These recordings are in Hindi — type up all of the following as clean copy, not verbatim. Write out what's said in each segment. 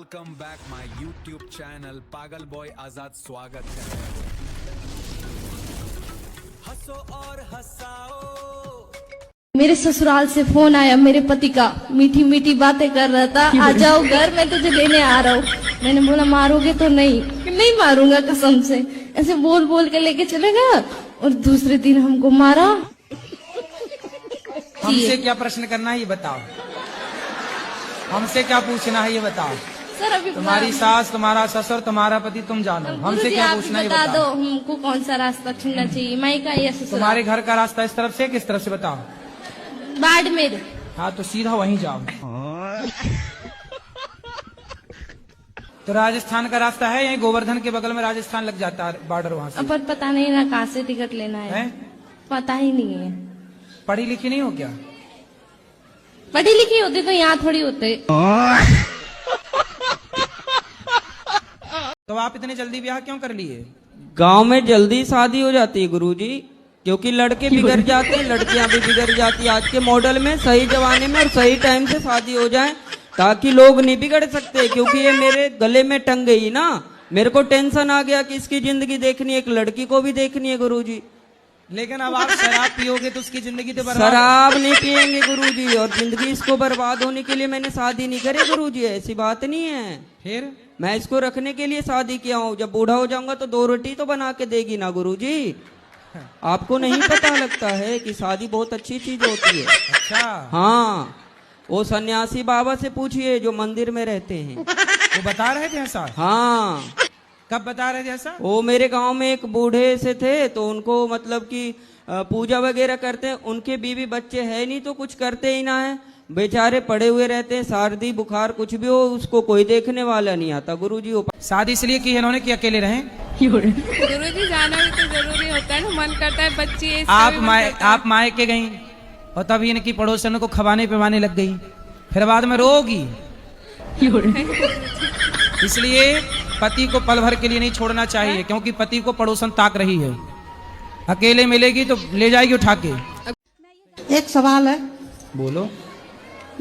Welcome back my YouTube channel पागल बॉय आजाद स्वागत है। हंसो और हंसाओ। मेरे ससुराल से फोन आया मेरे पति का, मीठी मीठी बातें कर रहा था, आ जाओ घर, मैं तुझे लेने आ रहा हूँ। मैंने बोला मारोगे तो नहीं, नहीं मारूंगा कसम से। ऐसे बोल बोल के लेके चले गया और दूसरे दिन हमको मारा। हमसे क्या प्रश्न करना है ये बताओ, हमसे क्या पूछना है ये बताओ। सर अभी तुम्हारी सास, तुम्हारा ससुर, तुम्हारा पति तुम जानो, हमसे क्या पूछना है ये बता दो बताओ। हमको कौन सा रास्ता चुनना चाहिए, माई का या ससुराल? तुम्हारे घर का रास्ता इस तरफ से किस तरफ से बताओ। बाड़मेर। हाँ तो सीधा वहीं जाओ। तो राजस्थान का रास्ता है, यहीं गोवर्धन के बगल में राजस्थान लग जाता है बॉर्डर, वहाँ से। पर पता नहीं ना कहाँ से टिकट लेना है, पता ही नहीं है। पढ़ी लिखी नहीं हो क्या? पढ़ी लिखी होती तो यहाँ थोड़ी होते। तो आप इतने जल्दी ब्याह क्यों कर लिए? गांव में जल्दी शादी हो जाती है गुरुजी, क्योंकि लड़के बिगड़ जाते हैं, लड़कियां भी बिगड़ जाती है। आज के मॉडल में सही जमाने में और सही टाइम से शादी हो जाए ताकि लोग नहीं बिगड़ सकते। क्योंकि ये मेरे गले में टंग गई ना, मेरे को टेंशन आ गया कि इसकी जिंदगी देखनी है, एक लड़की को भी देखनी है गुरुजी। लेकिन अब आप शराब पियोगे तो उसकी जिंदगी तो बर्बाद। शराब नहीं पियेंगे गुरुजी, और जिंदगी इसको बर्बाद होने के लिए मैंने शादी नहीं करी गुरुजी, ऐसी बात नहीं है। फिर मैं इसको रखने के लिए शादी किया हूँ। जब बूढ़ा हो जाऊंगा तो 2 रोटी तो बना के देगी ना गुरुजी। आपको नहीं पता लगता है कि शादी बहुत अच्छी चीज होती है। अच्छा। हाँ, वो सन्यासी बाबा से पूछिए जो मंदिर में रहते हैं, वो बता रहे थे ऐसा? हाँ। कब बता रहे थे ऐसा? वो मेरे गांव में एक बूढ़े से थे, तो उनको मतलब कि पूजा वगैरह करते हैं। उनके बीवी बच्चे है नहीं तो कुछ करते ही ना है, बेचारे पड़े हुए रहते हैं। सर्दी बुखार कुछ भी हो उसको कोई देखने वाला नहीं आता गुरुजी। शादी इसलिए की है इन्होंने कि अकेले रहें। गुरुजी जाना भी तो जरूरी होता है ना, मन करता है बच्चे। आप मायके गई और तभी इनकी पड़ोसन को खवाने पिवाने लग गई, फिर बाद में रोगी। इसलिए पति को पल भर के लिए नहीं छोड़ना चाहिए, क्योंकि पति को पड़ोसन ताक रही है। अकेले मिलेगी तो ले जाएगी उठा के। एक सवाल है, बोलो।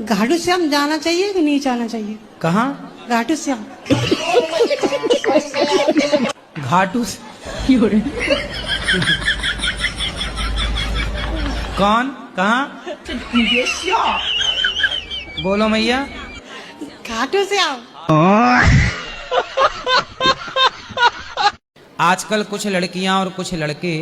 घाटू श्याम जाना चाहिए कि नहीं जाना चाहिए? कहाँ? घाटू श्याम। घाटू कौन? कहाँ? बोलो मैया। घाटू श्याम। आजकल कुछ लड़कियां और कुछ लड़के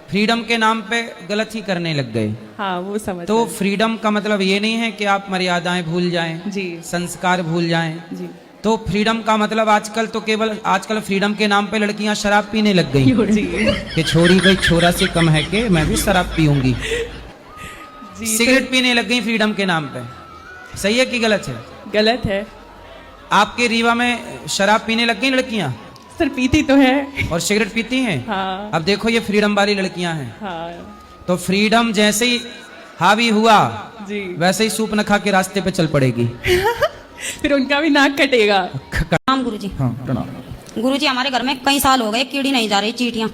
फ्रीडम के नाम पे गलत ही करने लग गए। हाँ वो समझ। तो फ्रीडम का मतलब ये नहीं है कि आप मर्यादाएं भूल जाएं, जी, संस्कार भूल जाएं। जी। तो फ्रीडम का मतलब आजकल फ्रीडम के नाम पे लड़कियां शराब पीने लग गई कि छोरी कोई छोरा से कम है कि मैं भी शराब पीऊंगी। सिगरेट पीने लग गई फ्रीडम के नाम पे। सही है कि गलत है? गलत है। आपके रीवा में शराब पीने लग गई लड़कियां? सर पीती तो है और सिगरेट पीती हैं। हाँ। अब देखो ये फ्रीडम वाली लड़कियां हैं। हाँ। तो फ्रीडम जैसे ही हावी हुआ जी, वैसे ही सूप न खा के रास्ते पे चल पड़ेगी। फिर उनका भी नाक कटेगा। प्रणाम गुरुजी। हाँ प्रणाम। गुरुजी हमारे घर में कई साल हो गए कीड़ी नहीं जा रही, चींटियां।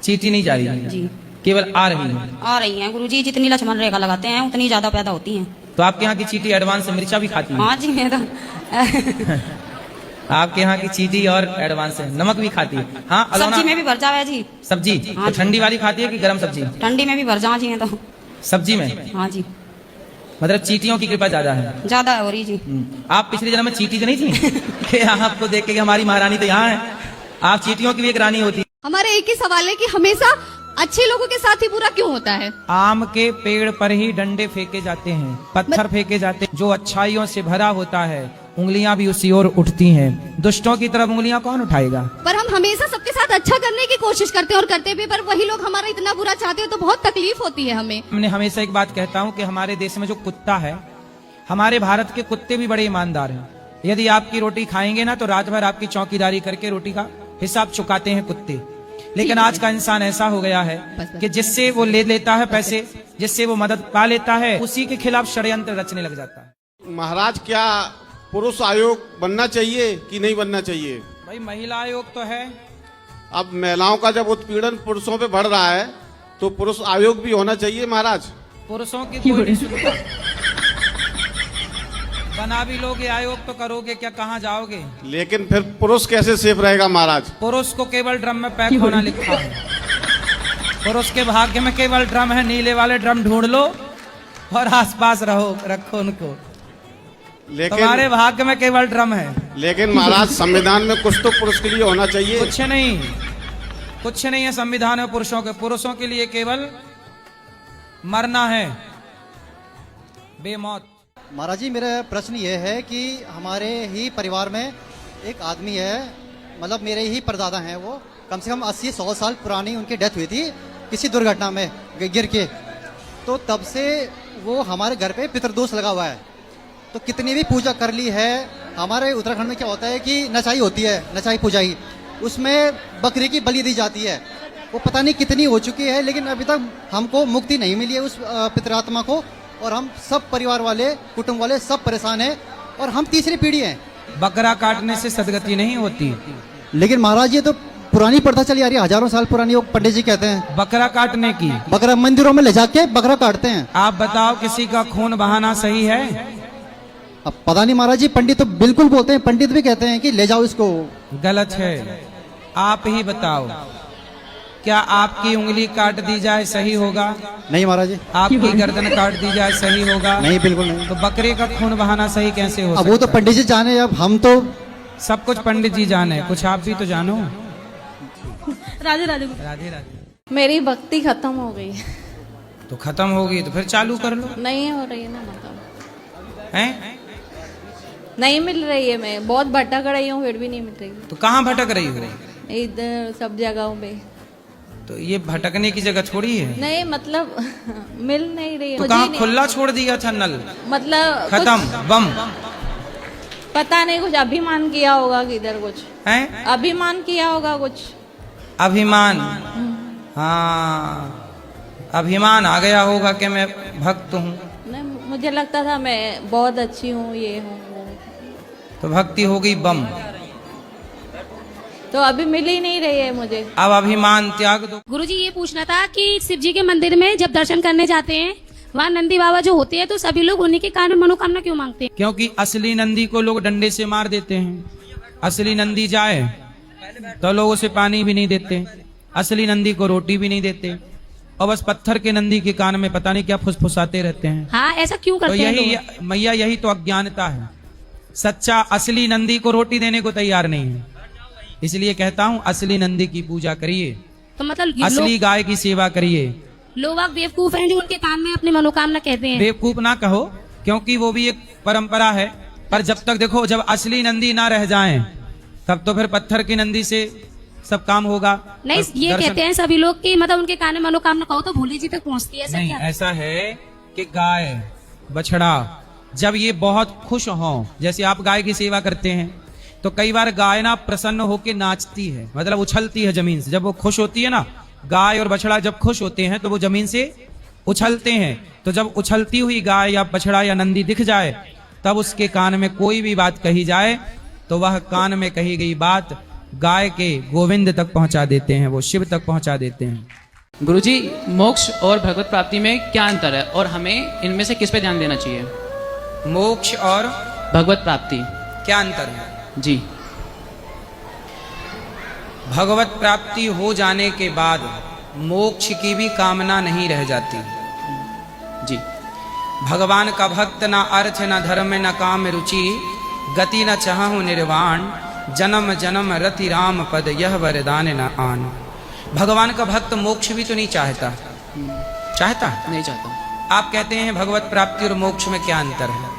चींटी नहीं जा रही जी, केवल आ रही है। आ रही हैं गुरुजी, जितनी लक्ष्मण रेखा लगाते हैं उतनी ज्यादा पैदा होती हैं। तो आपके यहाँ की चींटी एडवांस मिर्चा भी खाती है? हाँ जी, मैं तो आपके यहाँ की चींटी और एडवांस है, नमक भी खाती है। हाँ सब्जी में भी भर जावे जी। सब्जी हाँ तो ठंडी वाली खाती है कि गर्म सब्जी? ठंडी में भी भर जा जी हैं तो। सब्जी में? हाँ जी, मतलब चींटियों की कृपा ज्यादा है। ज्यादा हो रही जी। आप पिछले जन्म में चींटी तो नहीं थी कि आपको देख के हमारी महारानी तो यहाँ है? आप चींटियों की भी एक रानी होती। हमारा एक ही सवाल है कि हमेशा अच्छे लोगों के साथ ही बुरा क्यों होता है? आम के पेड़ पर ही डंडे फेंके जाते हैं, पत्थर फेंके जाते हैं। जो अच्छाइयों से भरा होता है उंगलियां भी उसी ओर उठती हैं। दुष्टों की तरफ उंगलियां कौन उठाएगा? पर हम हमेशा सबके साथ अच्छा करने की कोशिश करते हैं और करते भी, पर वही लोग हमारा इतना बुरा चाहते हैं तो बहुत तकलीफ होती है हमें। हमने हमेशा एक बात कहता हूँ कि हमारे देश में जो कुत्ता है, हमारे भारत के कुत्ते भी बड़े ईमानदार हैं। यदि आपकी रोटी खाएंगे ना तो रात भर आपकी चौकीदारी करके रोटी का हिसाब चुकाते हैं कुत्ते। लेकिन आज का इंसान ऐसा हो गया है कि जिससे वो ले लेता है पैसे, जिससे वो मदद पा लेता है, उसी के खिलाफ षड्यंत्र रचने लग जाता है। महाराज क्या पुरुष आयोग बनना चाहिए कि नहीं बनना चाहिए? भाई महिला आयोग तो है। अब महिलाओं का जब उत्पीड़न पुरुषों पे बढ़ रहा है तो पुरुष आयोग भी होना चाहिए महाराज। पुरुषों की कोई नहीं सुनता। बना भी लोगे, आयोग तो करोगे क्या, कहाँ जाओगे? लेकिन फिर पुरुष कैसे सेफ रहेगा महाराज? पुरुष को केवल ड्रम में पैक होना लिखा है। पुरुष के भाग्य में केवल ड्रम है, नीले वाले ड्रम ढूंढ लो और आसपास रखो उनको। तुम्हारे भाग्य में केवल ड्रम है। लेकिन महाराज संविधान में कुछ तो पुरुष के लिए होना चाहिए। कुछ नहीं है संविधान में पुरुषों के लिए केवल मरना है, बेमौत। महाराज जी, मेरा प्रश्न ये है कि हमारे ही परिवार में एक आदमी है, मतलब मेरे ही परदादा हैं, वो कम से कम 80-100 साल पुरानी उनकी डेथ हुई थी किसी दुर्घटना में गिर के। तो तब से वो हमारे घर पे पितृदोष लगा हुआ है। तो कितनी भी पूजा कर ली है, हमारे उत्तराखंड में क्या होता है कि नचाई होती है, नचाई पूजाई, उसमें बकरी की बलि दी जाती है। वो पता नहीं कितनी हो चुकी है, लेकिन अभी तक हमको मुक्ति नहीं मिली है उस पितरात्मा को। और हम सब परिवार वाले, कुटुंब वाले सब परेशान हैं, और हम तीसरी पीढ़ी हैं। बकरा काटने से सदगति नहीं होती। लेकिन महाराज, ये तो पुरानी प्रथा चली आ रही है, हजारों साल पुरानी। वो पंडित जी कहते हैं बकरा काटने की, बकरा मंदिरों में ले जाके बकरा काटते हैं। आप बताओ किसी का खून बहाना सही है? अब पता नहीं महाराज जी, पंडित तो बिल्कुल बोलते हैं, पंडित भी कहते हैं कि ले जाओ इसको। गलत है। आप ही बताओ, क्या आपकी उंगली काट दी जाए सही होगा? नहीं महाराज जी। आपकी गर्दन काट दी जाए सही होगा? नहीं, बिल्कुल नहीं। तो बकरे का खून बहाना सही कैसे हो? अब वो तो पंडित जी जाने, अब हम तो सब कुछ पंडित जी जाने, कुछ आप भी तो जानो। राधे राधे। राधे राधे। मेरी भक्ति खत्म हो गई। तो खत्म होगी तो फिर चालू कर लो। नहीं हो रही है ना, मतलब हैं? नहीं मिल रही है। मैं बहुत भटक रही हूँ, फिर भी नहीं मिल रही। तो कहाँ भटक रही हो? इधर सब जगहों पे। तो ये भटकने की जगह छोड़ी है? नहीं, मतलब मिल नहीं रही है। तो कहाँ खुला छोड़ दिया था नल? मतलब खत्म, बम। पता नहीं, कुछ अभिमान किया होगा किधर, कुछ हैं? अभिमान किया होगा कुछ। अभिमान, हाँ, अभिमान आ गया होगा कि मैं भक्त हूँ। नहीं, मुझे लगता था मैं बहुत अच्छी हूँ, ये हूँ वो। तो भक्ति हो गई बम। तो अभी मिल ही नहीं रही है मुझे। अब अभिमान त्याग दो। गुरुजी, ये पूछना था कि शिव जी के मंदिर में जब दर्शन करने जाते हैं, वहाँ नंदी बाबा जो होते हैं, तो सभी लोग उन्हीं के कारण मनोकामना क्यों मांगते हैं? क्योंकि असली नंदी को लोग डंडे से मार देते हैं। असली नंदी जाए तो लोग उसे पानी भी नहीं देते, असली नंदी को रोटी भी नहीं देते, और बस पत्थर के नंदी के कान में पता नहीं क्या फुसफुसाते रहते हैं। हाँ, ऐसा क्यों करते हैं लोग? यही मैया, यही तो अज्ञानता है। सच्चा असली नंदी को रोटी देने को तैयार नहीं है। इसलिए कहता हूँ, असली नंदी की पूजा करिए, तो मतलब असली गाय की सेवा करिए। लोग बेवकूफ हैं जो उनके कान में अपनी मनोकामना कहते हैं। बेवकूफ ना कहो, क्योंकि वो भी एक परंपरा है। पर जब तक देखो, जब असली नंदी ना रह जाएं, तब तो फिर पत्थर की नंदी से सब काम होगा। नहीं, ये कहते हैं सभी लोग कि मतलब उनके कान में मनोकामना कहो तो भोले जी तक पहुंचती है। नहीं, ऐसा है कि गाय बछड़ा जब ये बहुत खुश हों, जैसे आप गाय की सेवा करते हैं, तो कई बार गाय ना प्रसन्न होकर नाचती है, मतलब उछलती है जमीन से। जब वो खुश होती है ना, गाय और बछड़ा जब खुश होते हैं तो वो जमीन से उछलते हैं। तो जब उछलती हुई गाय या बछड़ा या नंदी दिख जाए, तब उसके कान में कोई भी बात कही जाए तो वह कान में कही गई बात गाय के गोविंद तक पहुंचा देते हैं, वो शिव तक पहुंचा देते हैं। गुरुजी, मोक्ष और भगवत प्राप्ति में क्या अंतर है और हमें इनमें से किस पे ध्यान देना चाहिए? मोक्ष और भगवत प्राप्ति क्या अंतर है? जी, भगवत प्राप्ति हो जाने के बाद मोक्ष की भी कामना नहीं रह जाती। जी, भगवान का भक्त न अर्थ न धर्म न काम रुचि, गति न चाहूं निर्वाण, जन्म जन्म रति राम पद यह वरदान न आन। भगवान का भक्त मोक्ष भी तो नहीं चाहता। चाहता? नहीं चाहता। आप कहते हैं भगवत प्राप्ति और मोक्ष में क्या अंतर है?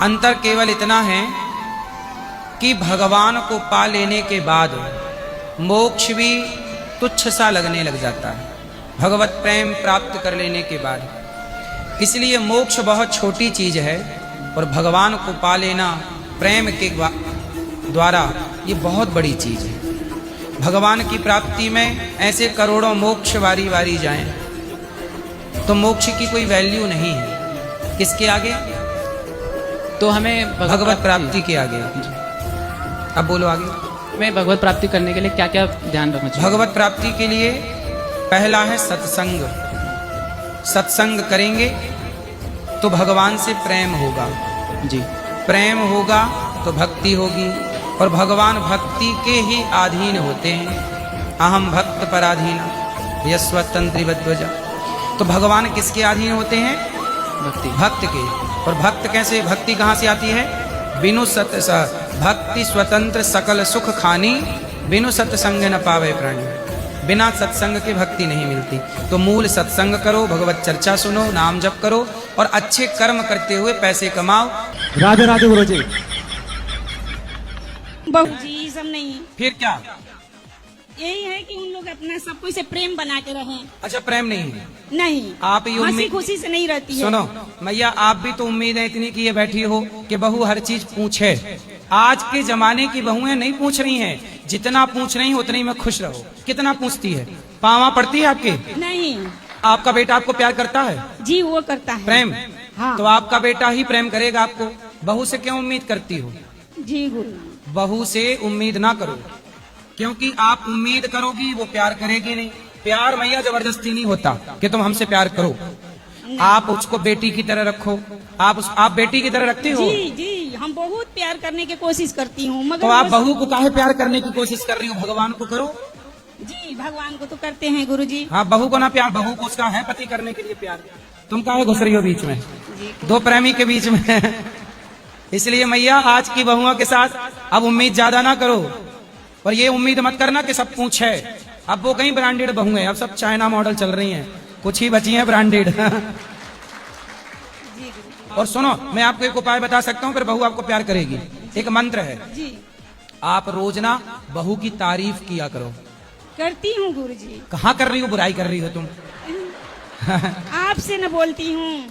अंतर केवल इतना है कि भगवान को पा लेने के बाद मोक्ष भी तुच्छ सा लगने लग जाता है, भगवत प्रेम प्राप्त कर लेने के बाद। इसलिए मोक्ष बहुत छोटी चीज है और भगवान को पा लेना प्रेम के द्वारा ये बहुत बड़ी चीज है। भगवान की प्राप्ति में ऐसे करोड़ों मोक्ष वारी वारी जाएं तो मोक्ष की कोई वैल्यू नहीं है। किसके आगे? तो हमें भगवत प्राप्ति के आगे। अब बोलो आगे। मैं भगवत प्राप्ति करने के लिए क्या क्या ध्यान रखना चाहिए? भगवत प्राप्ति के लिए पहला है सत्संग। सत्संग करेंगे तो भगवान से प्रेम होगा। जी। प्रेम होगा तो भक्ति होगी, और भगवान भक्ति के ही अधीन होते हैं। अहम भक्त पराधीना यस्वतंत्री वध्वजा। तो भगवान किसके अधीन होते हैं? भक्ति। भक्त के। और भक्त कैसे, भक्ति कहाँ से आती है? बिनु सत भक्ति स्वतंत्र सकल सुख खानी, बिनु सत्संग न पावे प्राणी। बिना सत्संग के भक्ति नहीं मिलती। तो मूल सत्संग करो, भगवत चर्चा सुनो, नाम जप करो, और अच्छे कर्म करते हुए पैसे कमाओ। राधे राधे गुरु जी। बहू जी सब नहीं, फिर क्या? यही है कि उन लोग अपना सब कुछ से प्रेम बना के रहें। अच्छा, प्रेम नहीं है? नहीं, आप ये हंसी खुशी से नहीं रहती है। सुनो मैया, आप भी तो उम्मीद है इतनी कि ये बैठी हो कि बहू हर चीज पूछे। आज के जमाने की बहुएं नहीं पूछ रही हैं। जितना पूछ रही हैं उतनी में खुश रहो। कितना पूछती है? पावा पड़ती है आपके? नहीं। आपका बेटा आपको प्यार करता है? जी वो करता है। प्रेम? हाँ। तो आपका बेटा ही प्रेम करेगा आपको। बहू से क्यों उम्मीद करती हो? जी गुरु। बहू से उम्मीद ना करो, क्योंकि आप उम्मीद करोगी वो प्यार करेगी नहीं। प्यार मैया जबरदस्ती नहीं होता कि तुम हमसे प्यार करो। आप उसको बेटी की तरह रखो। आप बेटी की तरह रखती हो? जी जी, हम बहुत प्यार करने की कोशिश करती हूँ, मगर तो आप बहू को काहे प्यार करने की कोशिश कर रही हो? भगवान को करो। जी भगवान को तो करते हैं गुरु जी। हाँ, बहू को ना प्यार, बहू को उसका है पति करने के लिए प्यार। तुम काहे घुस रही हो बीच में? दो प्रेमी के बीच में। इसलिए मैया आज की बहुओं के साथ अब उम्मीद ज्यादा ना करो, और ये उम्मीद मत करना कि सब पूछ है। अब वो कहीं ब्रांडेड बहु है, अब सब चाइना मॉडल चल रही हैं, कुछ ही बची हैं ब्रांडेड। और सुनो, मैं आपको एक उपाय बता सकता हूँ, फिर बहू आपको प्यार करेगी। एक मंत्र है जी। आप रोज ना बहू की तारीफ किया करो। करती हूँ गुरु जी। कहाँ कर रही हो? बुराई कर रही हो तुम। आपसे न बोलती हूँ।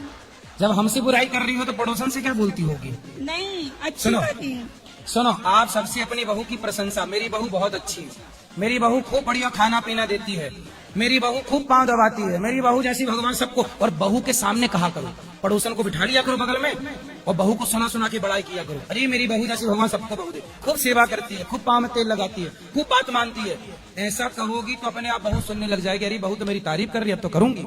जब हमसे बुराई कर रही हो तो पड़ोसन से क्या बोलती होगी? नहीं, अच्छी सुनो। करती हूँ। सुनो, आप सबसे अपनी बहू की प्रशंसा, मेरी बहू बहुत अच्छी है, मेरी बहू खूब बढ़िया खाना पीना देती है, मेरी बहू खूब पांव दबाती है, मेरी बहू जैसी भगवान सबको। और बहू के सामने कहा करो, पड़ोसन को बिठा लिया करो बगल में, और बहू को सुना सुना के बड़ाई किया करो। अरे मेरी बहू जैसी भगवान सबको बहू दे, खूब सेवा करती है, खूब पांव में तेल लगाती है, खूब बात मानती है। ऐसा कहोगी तो अपने आप बहू सुनने लग जाएगी, अरे बहू तो मेरी तारीफ कर रही है, अब तो करूंगी।